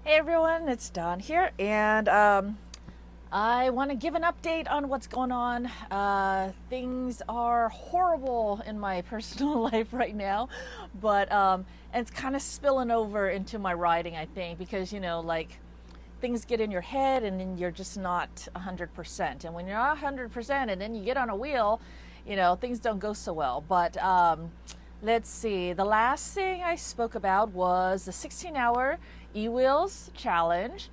Hey everyone, it's Don here, and I want to give an update on what's going on. Things are horrible in my personal life right now, but and it's kind of spilling over into my riding, I think, because like things get in your head and then you're just not 100%. And when you're not 100% and then you get on a wheel, things don't go so well. But let's see. The last thing I spoke about was the 16-hour eWheels challenge.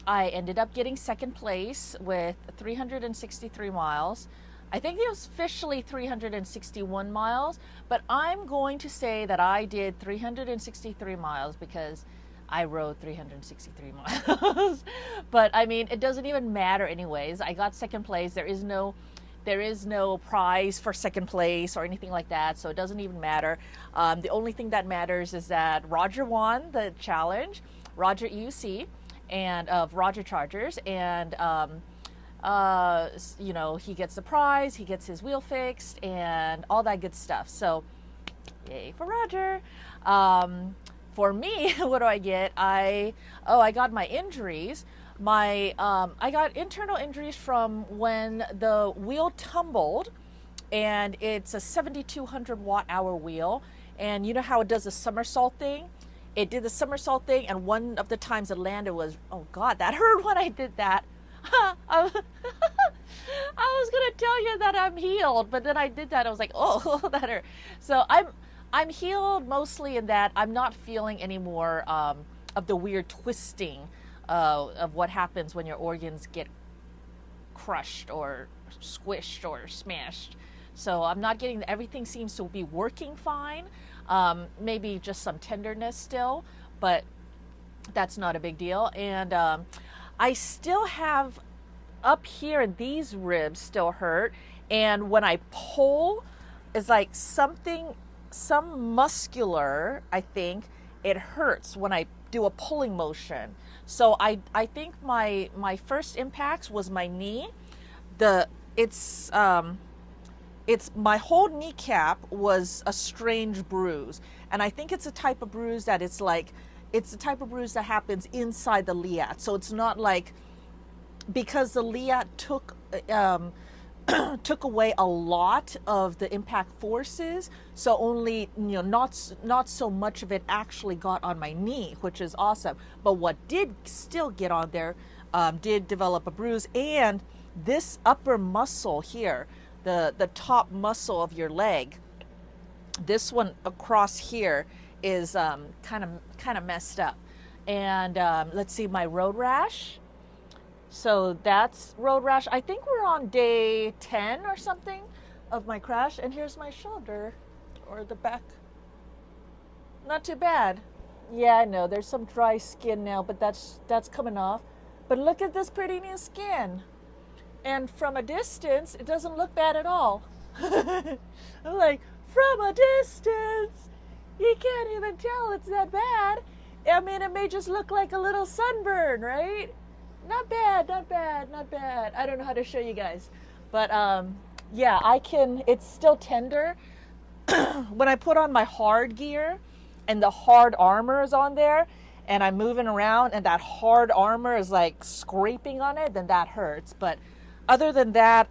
I ended up getting second place with 363 miles. I think it was officially 361 miles, but I'm going to say that I did 363 miles because I rode 363 miles. But I mean, it doesn't even matter anyways. I got second place. There is no prize for second place or anything like that, so it doesn't even matter. The only thing that matters is that Roger won the challenge, Roger EUC, and of Roger Chargers, and he gets the prize, he gets his wheel fixed, and all that good stuff. So, yay for Roger. For me, what do I get? I got my injuries. I got internal injuries from when the wheel tumbled, and it's a 7,200 watt hour wheel, and you know how it does a somersault thing? It did the somersault thing, and one of the times it landed was, oh God, that hurt when I did that. I was gonna tell you that I'm healed, but then I did that. I was like, oh, that hurt. So I'm healed mostly in that I'm not feeling any more of the weird twisting of what happens when your organs get crushed or squished or smashed. So I'm not getting, everything seems to be working fine. Maybe just some tenderness still, but that's not a big deal. And I still have up here, these ribs still hurt. And when I pull, it's like some muscular, I think it hurts when I do a pulling motion. So I think my first impacts was my knee. It's my whole kneecap was a strange bruise, and I think it's a type of bruise that it's the type of bruise that happens inside the iliac. So it's not like, because the iliac took took away a lot of the impact forces, so only not so much of it actually got on my knee, which is awesome. But what did still get on there did develop a bruise, and this upper muscle here, the top muscle of your leg, this one across here is kind of messed up. And let's see, my road rash. So that's road rash. I think we're on day 10 or something of my crash. And here's my shoulder, or the back. Not too bad. Yeah, I know there's some dry skin now, but that's coming off. But look at this pretty new skin. And from a distance, it doesn't look bad at all. I'm like, from a distance, you can't even tell it's that bad. I mean, it may just look like a little sunburn, right? Not bad, not bad, not bad. I don't know how to show you guys. But yeah, it's still tender. When I put on my hard gear and the hard armor is on there and I'm moving around and that hard armor is like scraping on it, then that hurts. But other than that,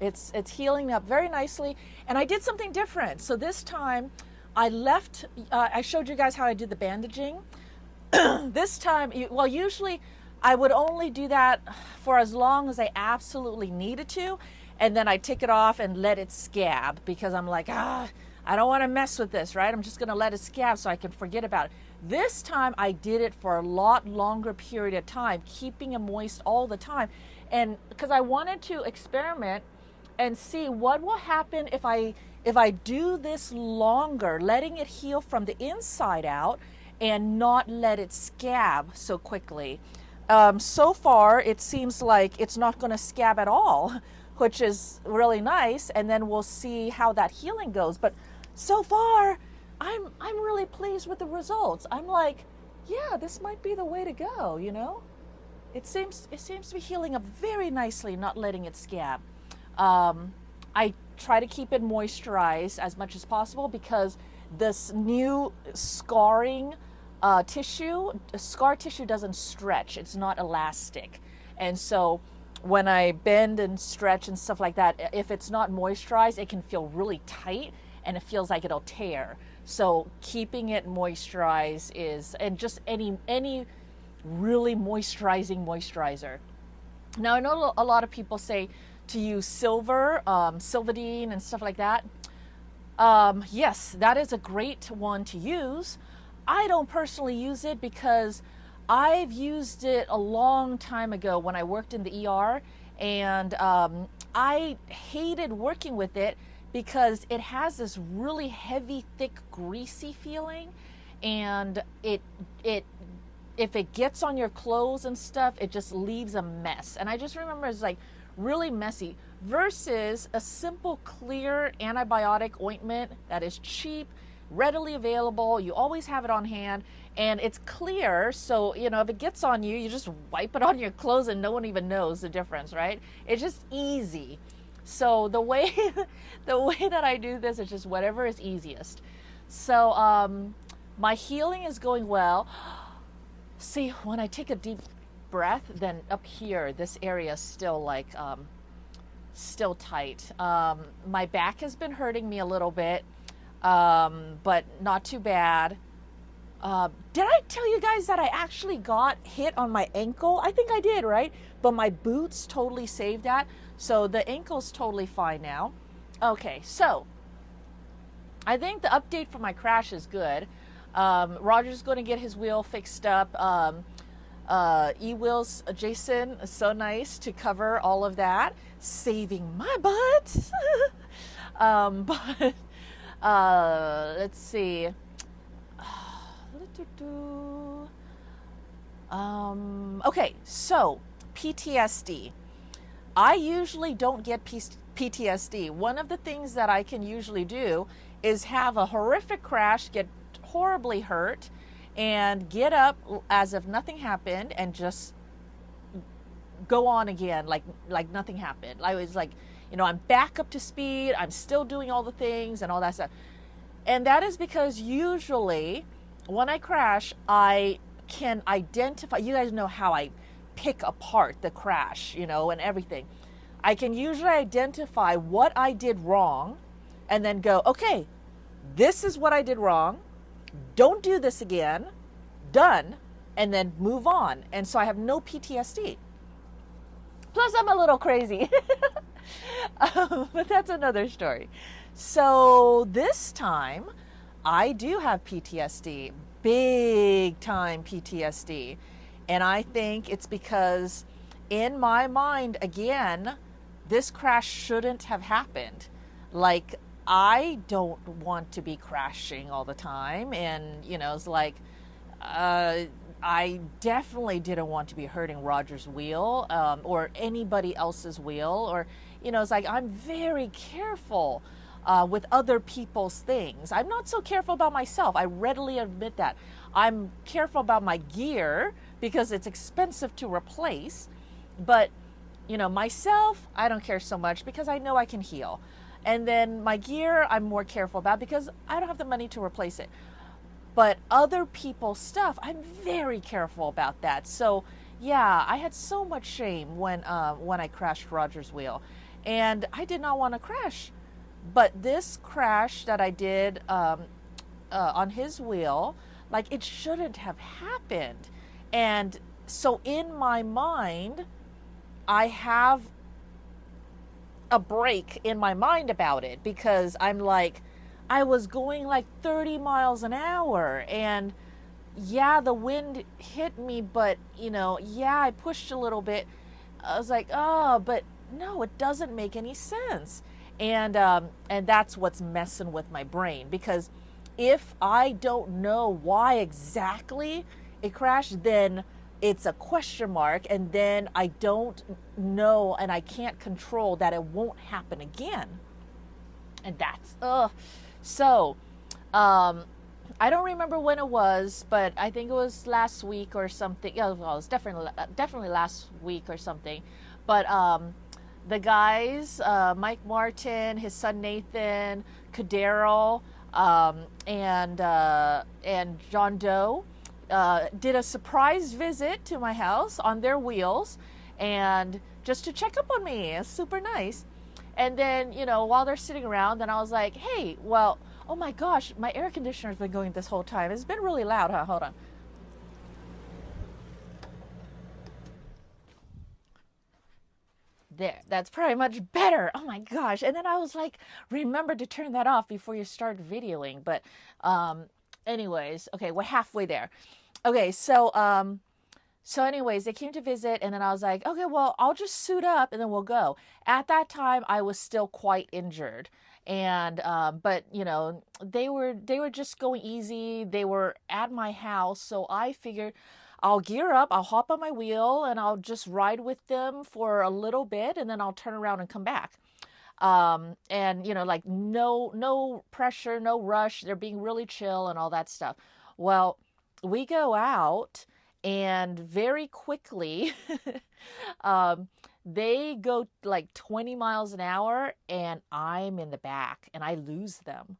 it's healing up very nicely. And I did something different. So this time I showed you guys how I did the bandaging. This time, well, usually I would only do that for as long as I absolutely needed to, and then I take it off and let it scab, because I'm like, I don't want to mess with this, right? I'm just going to let it scab so I can forget about it. This time I did it for a lot longer period of time, keeping it moist all the time, and because I wanted to experiment and see what will happen if I do this longer, letting it heal from the inside out and not let it scab so quickly. So far, it seems like it's not going to scab at all, which is really nice. And then we'll see how that healing goes. But so far, I'm really pleased with the results. I'm like, yeah, this might be the way to go. It seems to be healing up very nicely, not letting it scab. I try to keep it moisturized as much as possible, because this new scarring scar tissue doesn't stretch. It's not elastic. And so when I bend and stretch and stuff like that, if it's not moisturized, it can feel really tight and it feels like it'll tear. So keeping it moisturized is, and just any really moisturizing moisturizer. Now I know a lot of people say to use silver, Silvadene and stuff like that. Yes, that is a great one to use. I don't personally use it because I've used it a long time ago when I worked in the ER, and I hated working with it because it has this really heavy, thick, greasy feeling, and it if it gets on your clothes and stuff, it just leaves a mess. And I just remember it's like really messy versus a simple, clear antibiotic ointment that is cheap, readily available. You always have it on hand and it's clear. So, you know, if it gets on you, you just wipe it on your clothes and no one even knows the difference, right? It's just easy. So the way that I do this is just whatever is easiest. So my healing is going well. See, when I take a deep breath, then up here, this area is still like, still tight. My back has been hurting me a little bit, but not too bad. Did I tell you guys that I actually got hit on my ankle? I think I did, right? But my boots totally saved that. So the ankle's totally fine now. Okay, so I think the update for my crash is good. Roger's going to get his wheel fixed up. E-Wheels, Jason is so nice to cover all of that, saving my butt. But let's see. Okay, so PTSD. I usually don't get PTSD. One of the things that I can usually do is have a horrific crash, get horribly hurt, and get up as if nothing happened and just go on again like nothing happened. I was like, you know, I'm back up to speed, I'm still doing all the things and all that stuff. And that is because usually when I crash, I can identify, you guys know how I pick apart the crash, you know, and everything. I can usually identify what I did wrong and then go, okay, this is what I did wrong. Don't do this again. Done. And then move on. And so I have no PTSD. Plus, I'm a little crazy. But that's another story. So this time, I do have PTSD. Big time PTSD. And I think it's because in my mind, again, this crash shouldn't have happened. Like, I don't want to be crashing all the time. And, you know, it's like, I definitely didn't want to be hurting Roger's wheel, or anybody else's wheel. Or, you know, it's like, I'm very careful with other people's things. I'm not so careful about myself. I readily admit that. I'm careful about my gear because it's expensive to replace. But, you know, myself, I don't care so much because I know I can heal. And then my gear, I'm more careful about because I don't have the money to replace it. But other people's stuff, I'm very careful about that. So, yeah, I had so much shame when I crashed Roger's wheel. And I did not want to crash. But this crash that I did on his wheel, like, it shouldn't have happened. And so in my mind, I have a break in my mind about it because I'm like, I was going like 30 miles an hour and yeah, the wind hit me, but you know, yeah, I pushed a little bit. I was like, oh, but no, it doesn't make any sense. And that's what's messing with my brain, because if I don't know why exactly it crashed, then it's a question mark, and then I don't know and I can't control that it won't happen again. And that's, so, I don't remember when it was, but I think it was last week or something. Yeah, well, it was definitely last week or something. But the guys, Mike Martin, his son Nathan, Cadero, and John Doe, did a surprise visit to my house on their wheels, and just to check up on me. It's super nice. And then, while they're sitting around, then I was like, hey, well, oh my gosh, my air conditioner's been going this whole time. It's been really loud, huh? Hold on. There, that's probably much better. Oh my gosh. And then I was like, remember to turn that off before you start videoing. But anyways, okay, we're halfway there. Okay, so anyways, they came to visit, and then I was like, okay, well, I'll just suit up and then we'll go. At that time, I was still quite injured. And but they were just going easy. They were at my house, so I figured I'll gear up, I'll hop on my wheel, and I'll just ride with them for a little bit, and then I'll turn around and come back. And like no pressure, no rush. They're being really chill and all that stuff. Well, we go out, and very quickly, um, they go like 20 miles an hour, and I'm in the back, and I lose them.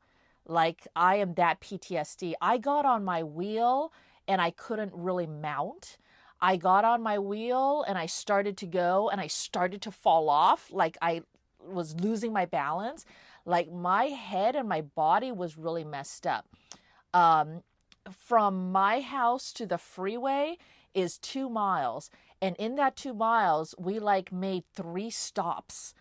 Like, I am that PTSD. I got on my wheel, and I couldn't really mount. I got on my wheel, and I started to go, and I started to fall off. Like, I was losing my balance. Like, my head and my body was really messed up. Um, from my house to the freeway is 2 miles. And in that 2 miles, we like made 3 stops.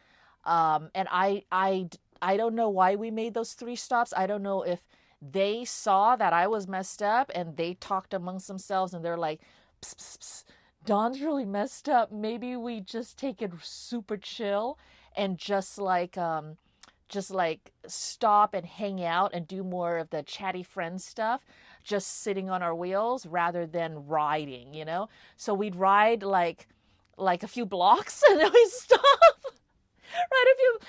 And I don't know why we made those 3 stops. I don't know if they saw that I was messed up and they talked amongst themselves, and they're like, psst, psst, psst, Dawn's really messed up. Maybe we just take it super chill and just like stop and hang out and do more of the chatty friend stuff, just sitting on our wheels rather than riding. So we'd ride like a few blocks and then we stop. Right, a few.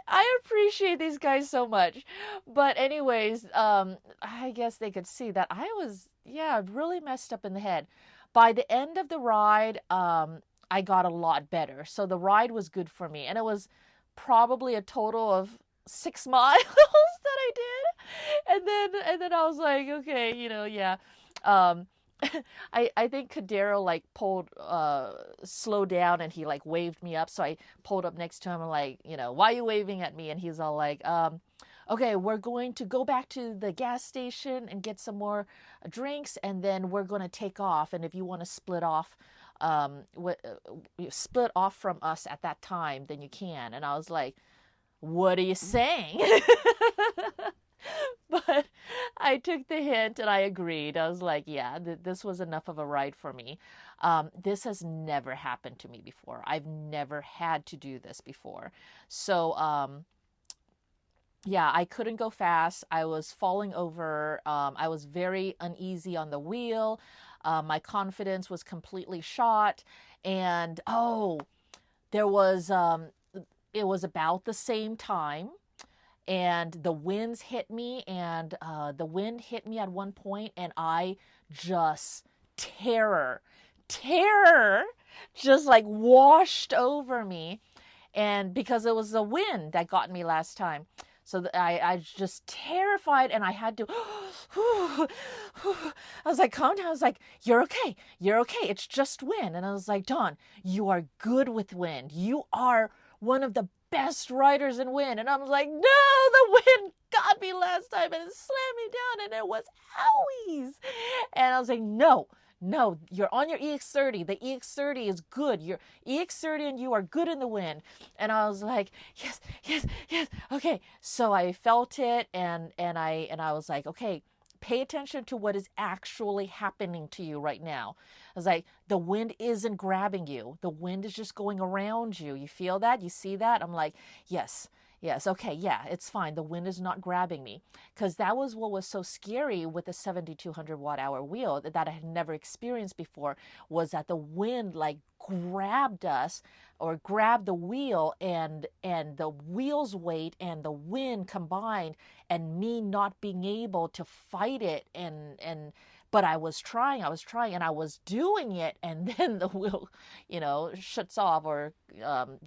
I appreciate these guys so much. But anyways, I guess they could see that I was, yeah, really messed up in the head. By the end of the ride, I got a lot better. So the ride was good for me, and it was probably a total of 6 miles that I did. And then I was like, okay, yeah. Um, I think Kadero like pulled slowed down, and he like waved me up. So I pulled up next to him and like, why are you waving at me? And he's all like, okay, we're going to go back to the gas station and get some more drinks, and then we're going to take off. And if you want to split off from us at that time, then you can. And I was like, what are you saying? But I took the hint and I agreed. I was like, yeah, this was enough of a ride for me. This has never happened to me before. I've never had to do this before. So, yeah, I couldn't go fast. I was falling over. I was very uneasy on the wheel. My confidence was completely shot. And, there was, it was about the same time, and the winds hit me, and the wind hit me at one point, and I just terror just like washed over me. And because it was the wind that got me last time, so I was just terrified, and I had to I was like, calm down. I was like, you're okay, it's just wind. And I was like, Dawn, you are good with wind, you are one of the best riders in wind. And I was like, no, the wind got me last time and it slammed me down, and it was owies. And I was like, no, you're on your EX30. The EX30 is good. Your EX30 and you are good in the wind. And I was like, yes. Okay. So I felt it, and I was like, okay, pay attention to what is actually happening to you right now. I was like, the wind isn't grabbing you. The wind is just going around you. You feel that? You see that? I'm like, yes, okay, yeah, it's fine. The wind is not grabbing me. Because that was what was so scary with the 7,200 watt hour wheel that I had never experienced before, was that the wind like grabbed us, or grabbed the wheel, and the wheel's weight and the wind combined, and me not being able to fight it. But I was trying, and I was doing it, and then the wheel, shuts off, or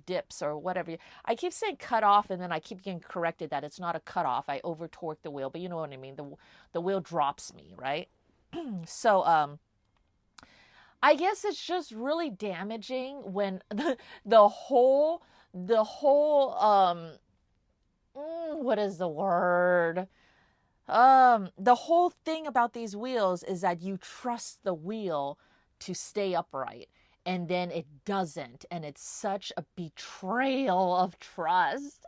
dips, or whatever. I keep saying cut off, and then I keep getting corrected that it's not a cut off. I over torque the wheel, but you know what I mean. The wheel drops me, right? So I guess it's just really damaging when the whole the whole what is the word? The whole thing about these wheels is that you trust the wheel to stay upright, and then it doesn't, and it's such a betrayal of trust.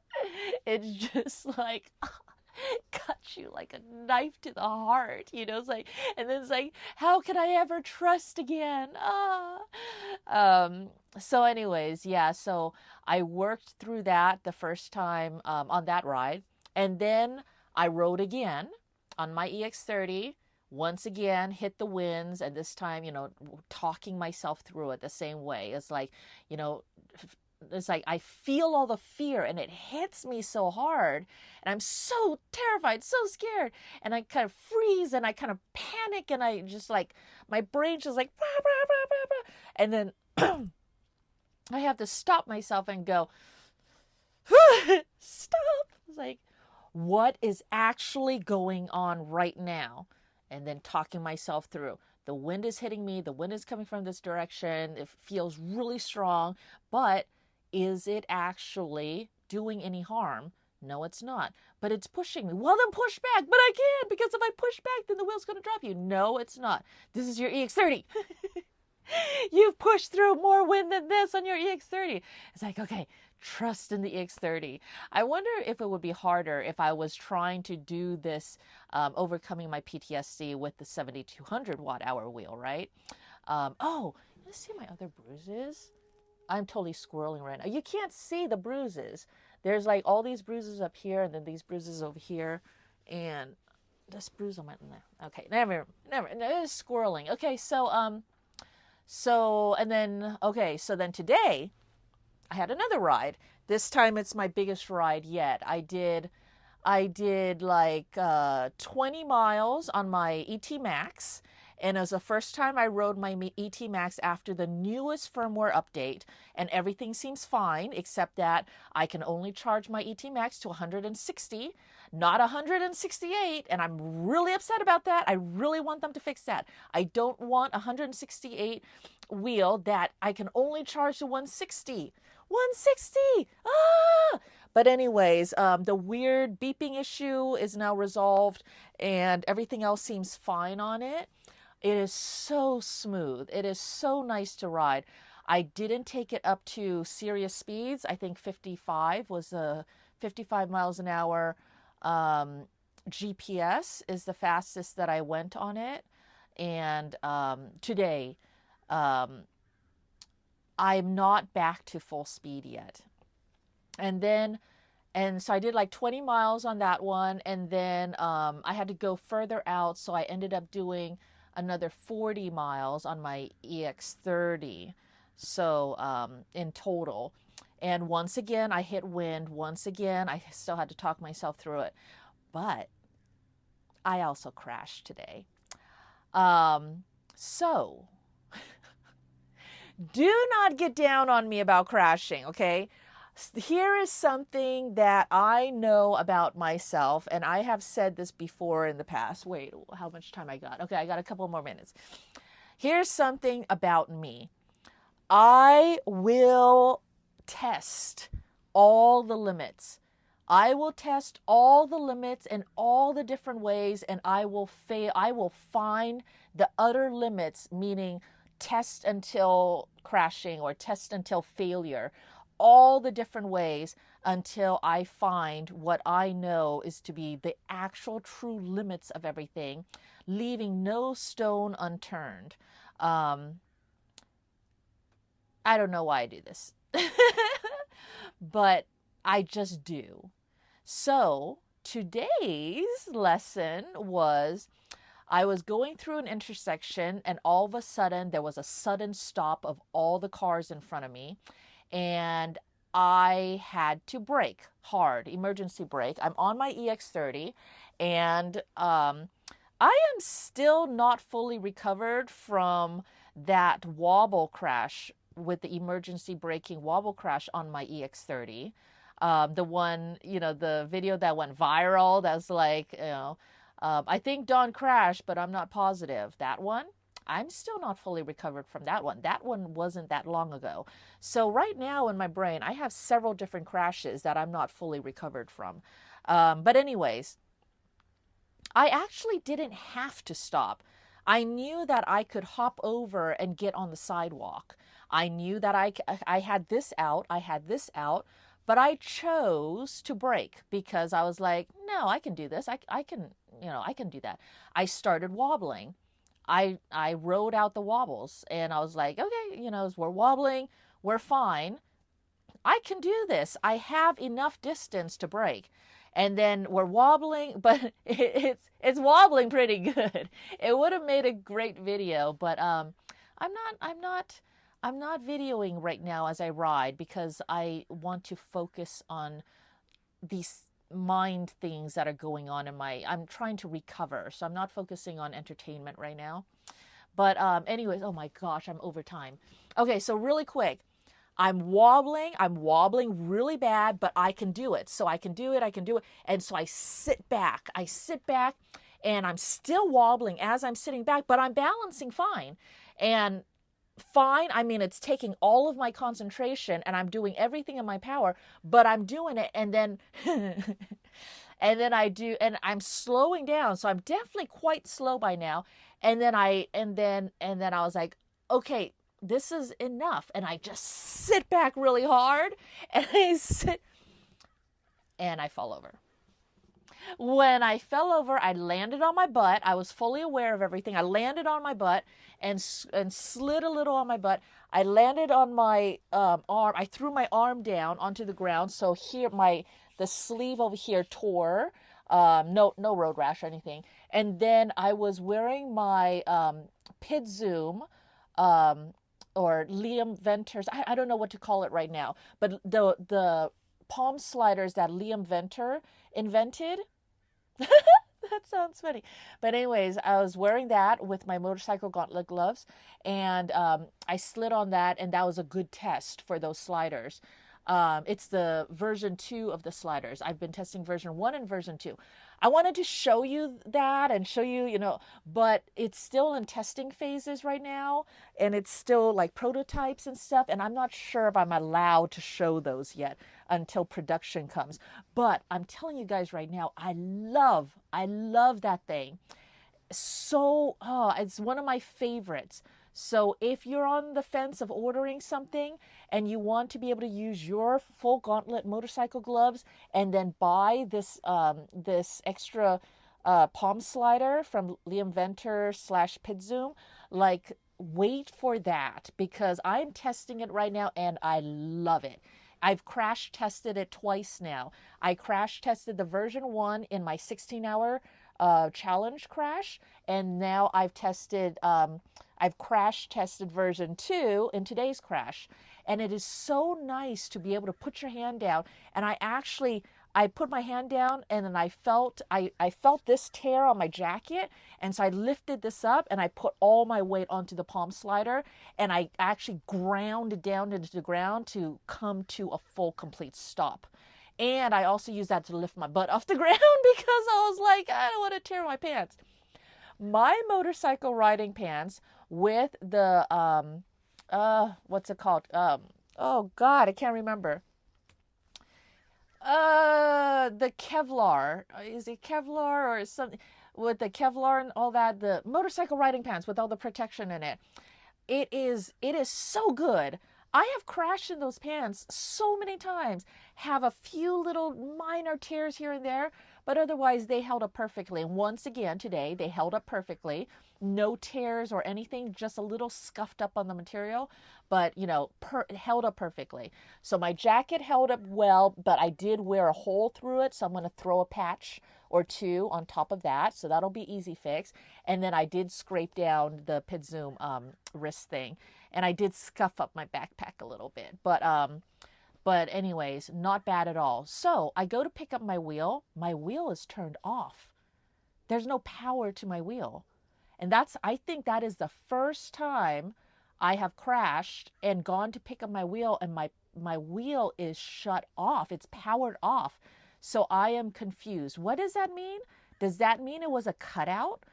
It's just like cuts you like a knife to the heart, you know. It's like, and then it's like, how can I ever trust again? So anyways, yeah, so I worked through that the first time on that ride, and then I rode again on my EX30. Once again, hit the winds, and this time, you know, talking myself through it the same way. It's like, you know, it's like I feel all the fear and it hits me so hard, and I'm so terrified, so scared, and I kind of freeze and I kind of panic, and I just like, my brain just like bah, bah, bah, bah, bah. And then I have to stop myself and go stop. It's like, what is actually going on right now? And then talking myself through. The wind is hitting me, the wind is coming from this direction, it feels really strong, but is it actually doing any harm? No, it's not. But it's pushing me. Well, then push back. But I can't, because if I push back, then the wheel's going to drop you. No, it's not. This is your EX30. You've pushed through more wind than this on your EX30. It's like, okay, trust in the EX30. I wonder if it would be harder if I was trying to do this, overcoming my PTSD with the 7,200 watt hour wheel, right? Oh, let's see my other bruises. I'm totally squirreling right now. You can't see the bruises. There's like all these bruises up here, and then these bruises over here, and this bruise on my, okay, never, it's squirreling. Okay, so then today I had another ride. This time it's my biggest ride yet. I did like 20 miles on my ET Max, and it was the first time I rode my ET Max after the newest firmware update, and everything seems fine, except that I can only charge my ET Max to 160, not 168, and I'm really upset about that. I really want them to fix that. I don't want a 168 wheel that I can only charge to 160. 160! Ah! But anyways, the weird beeping issue is now resolved, and everything else seems fine on it. It is so smooth. It is so nice to ride. I didn't take it up to serious speeds. I think 55 was 55 miles an hour. GPS is the fastest that I went on it. And today, I'm not back to full speed yet. And so I did like 20 miles on that one, and then I had to go further out, so I ended up doing another 40 miles on my EX30, so in total. And once again, I hit wind. Once again, I still had to talk myself through it. But I also crashed today. So do not get down on me about crashing, okay? Here is something that I know about myself, and I have said this before in the past. Wait, how much time I got? Okay, I got a couple more minutes. Here's something about me. I will test all the limits. I will test all the limits in all the different ways, and I will find the utter limits, meaning test until crashing or test until failure. All the different ways until I find what I know is to be the actual true limits of everything, leaving no stone unturned. I don't know why I do this, but I just do. So today's lesson was, I was going through an intersection, and all of a sudden there was a sudden stop of all the cars in front of me. And I had to brake hard, emergency brake. I'm on my EX30, and I am still not fully recovered from that wobble crash with the emergency braking wobble crash on my EX30. The one, you know, the video that went viral, that's like, you know, I think Dawn crashed, but I'm not positive. That one, I'm still not fully recovered from that one. That one wasn't that long ago. So right now in my brain, I have several different crashes that I'm not fully recovered from. But anyways, I actually didn't have to stop. I knew that I could hop over and get on the sidewalk. I knew that I had this out, but I chose to brake because I was like, no, I can do this. I can, I can do that. I started wobbling. I rode out the wobbles and I was like, okay, as we're wobbling, we're fine. I can do this. I have enough distance to brake. And then we're wobbling, but it's wobbling pretty good. It would have made a great video, but I'm not videoing right now as I ride because I want to focus on these mind things that are going on in I'm trying to recover, so I'm not focusing on entertainment right now. But anyways, oh my gosh, I'm over time. Okay, so really quick, I'm wobbling really bad, but I can do it. So I can do it. And so I sit back, and I'm still wobbling as I'm sitting back, but I'm balancing fine. And fine, I mean, it's taking all of my concentration and I'm doing everything in my power, but I'm doing it. And then, and I'm slowing down. So I'm definitely quite slow by now. And then I was like, okay, this is enough. And I just sit back really hard and I fall over. When I fell over, I landed on my butt. I was fully aware of everything. I landed on my butt and slid a little on my butt. I landed on my arm. I threw my arm down onto the ground. So here, the sleeve over here tore. No road rash or anything. And then I was wearing my Ptsd or Liam Venter's. I don't know what to call it right now, but the palm sliders that Liam Venter invented. That sounds funny. But anyways, I was wearing that with my motorcycle gauntlet gloves, and I slid on that, and that was a good test for those sliders. It's the version 2 of the sliders. I've been testing version 1 and version 2. I wanted to show you that and show you, but it's still in testing phases right now, and it's still like prototypes and stuff, and I'm not sure if I'm allowed to show those yet until production comes. But I'm telling you guys right now, I love that thing. So, it's one of my favorites. So if you're on the fence of ordering something and you want to be able to use your full gauntlet motorcycle gloves and then buy this this extra palm slider from Liam Venter / Ptsd, like, wait for that, because I'm testing it right now and I love it. I've crash tested it twice now. I crash tested the version 1 in my 16-hour challenge crash, and now I've crash tested version 2 in today's crash. And it is so nice to be able to put your hand down. And I put my hand down, and then I felt this tear on my jacket. And so I lifted this up and I put all my weight onto the palm slider, and I actually ground it down into the ground to come to a full complete stop. And I also used that to lift my butt off the ground because I was like, I don't want to tear my pants. My motorcycle riding pants with the what's it called? Oh God, I can't remember. The Kevlar. Is it Kevlar or something? With the Kevlar and all that, the motorcycle riding pants with all the protection in it. It is so good. I have crashed in those pants so many times, have a few little minor tears here and there, but otherwise they held up perfectly. And once again today, they held up perfectly. No tears or anything, just a little scuffed up on the material, but held up perfectly. So my jacket held up well, but I did wear a hole through it, so I'm going to throw a patch or 2 on top of that, so that'll be easy fix. And then I did scrape down the Ptsd wrist thing, and I did scuff up my backpack a little bit, but anyways, not bad at all. So I go to pick up my wheel is turned off. There's no power to my wheel. And I think that is the first time I have crashed and gone to pick up my wheel, and my wheel is shut off. It's powered off. So I am confused. What does that mean? Does that mean it was a cutout?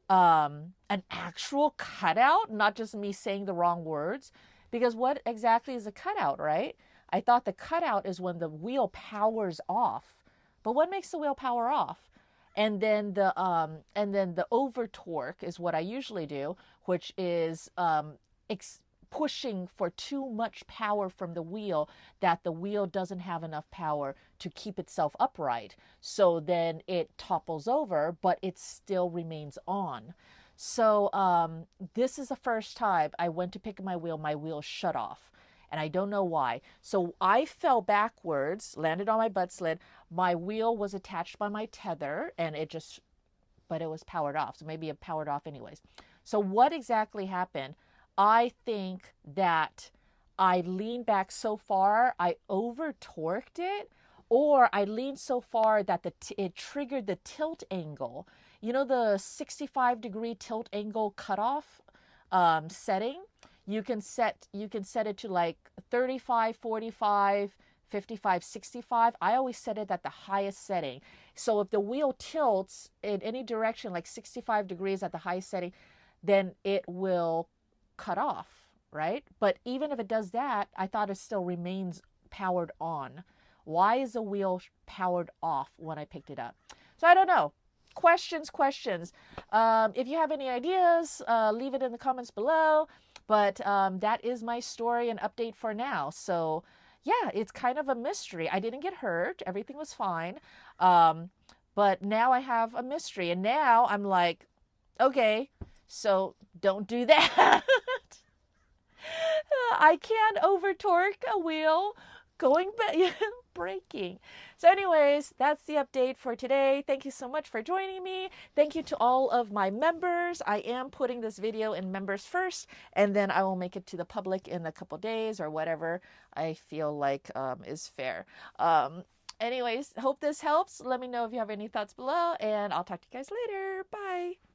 An actual cutout, not just me saying the wrong words? Because what exactly is a cutout, right? I thought the cutout is when the wheel powers off. But what makes the wheel power off? And then the over torque is what I usually do, which is pushing for too much power from the wheel, that the wheel doesn't have enough power to keep itself upright. So then it topples over, but it still remains on. So this is the first time I went to pick my wheel shut off. And I don't know why. So I fell backwards, landed on my butt slid. My wheel was attached by my tether, and but it was powered off. So maybe it powered off anyways. So what exactly happened? I think that I leaned back so far, I over torqued it, or I leaned so far that it triggered the tilt angle. You know, the 65-degree tilt angle cutoff setting? You can set it to like 35, 45, 55, 65. I always set it at the highest setting. So if the wheel tilts in any direction, like 65 degrees at the highest setting, then it will cut off, right? But even if it does that, I thought it still remains powered on. Why is the wheel powered off when I picked it up? So I don't know. Questions. If you have any ideas, leave it in the comments below. But that is my story and update for now. So yeah, it's kind of a mystery. I didn't get hurt. Everything was fine. But now I have a mystery. And now I'm like, okay, so don't do that. I can't over torque a wheel going back, braking. So anyways, that's the update for today. Thank you so much for joining me. Thank you to all of my members. I am putting this video in members first, and then I will make it to the public in a couple days or whatever I feel like is fair. Anyways, hope this helps. Let me know if you have any thoughts below, and I'll talk to you guys later. Bye.